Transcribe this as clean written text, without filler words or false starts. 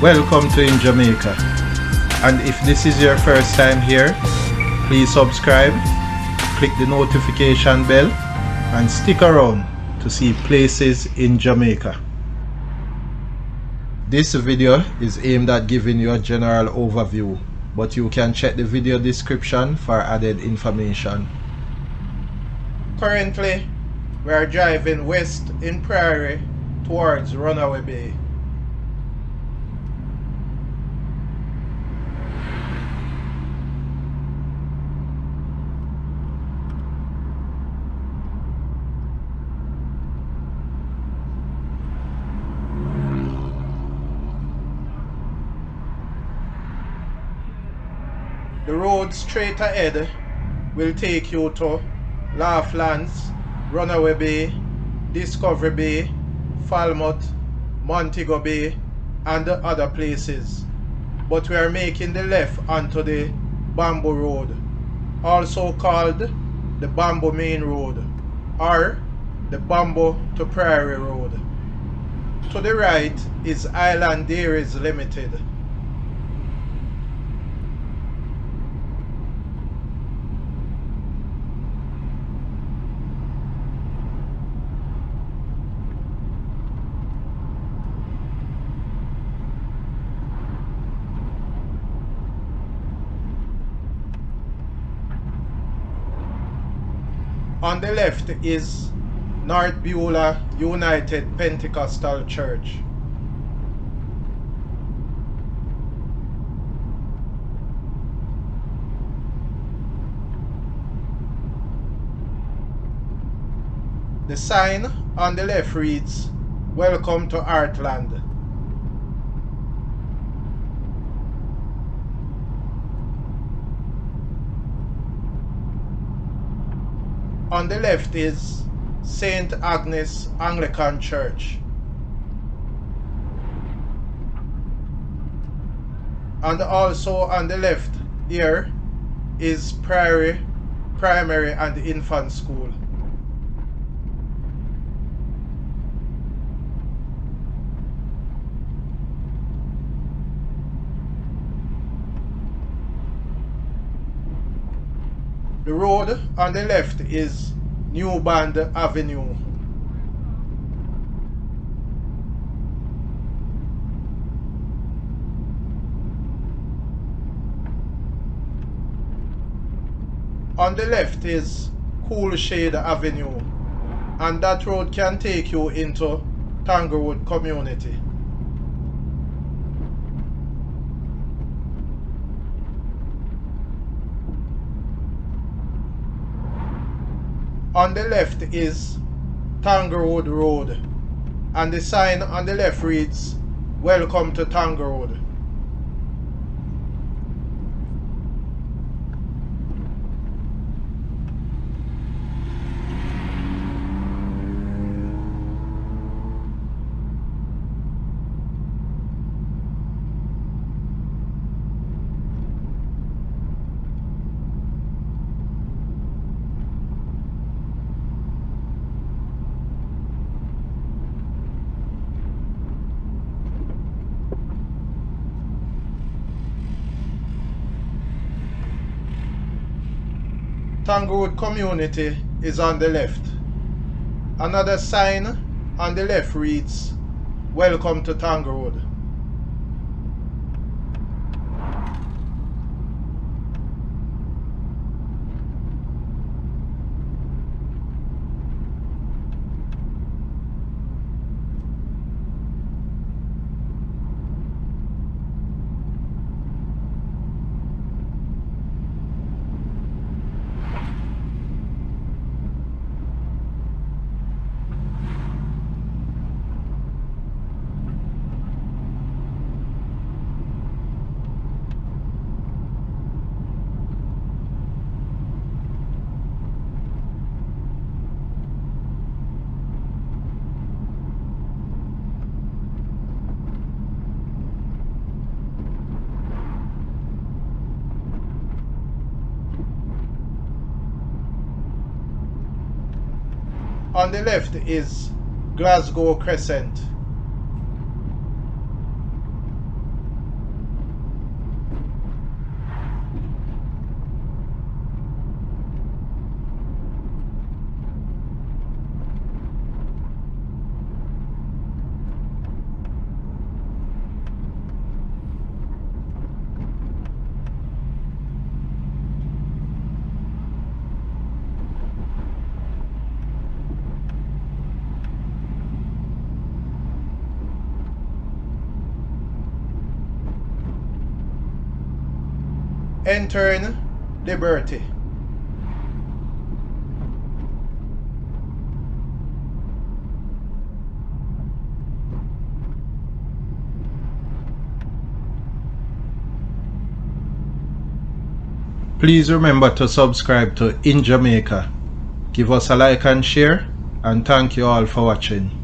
Welcome to InJamaica, and if this is your first time here, please subscribe, click the notification bell and stick around to see places in Jamaica. This video is aimed at giving you a general overview, but you can check the video description for added information. Currently, we are driving west in Priory towards Runaway Bay. The road straight ahead will take you to Laughlands, Runaway Bay, Discovery Bay, Falmouth, Montego Bay and the other places. But we are making the left onto the Bamboo Road, also called the Bamboo Main Road or the Bamboo to Priory Road. To the right is Island Dairies Limited. On the left is North Beulah United Pentecostal Church. The sign on the left reads, "Welcome to Hartland." On the left is St. Agnes Anglican Church. And also on the left here is Priory Primary and Infant School. The road on the left is New Band Avenue. On the left is Cool Shade Avenue, and that road can take you into Tanglewood Community. On the left is Tanglewood Road, and the sign on the left reads, "Welcome to Tanglewood." Tanglewood Community is on the left. Another sign on the left reads, "Welcome to Tanglewood." On the left is Glasgow Crescent. entering liberty. Please remember to subscribe to InJamaica. Give us a like and share, and thank you all for watching.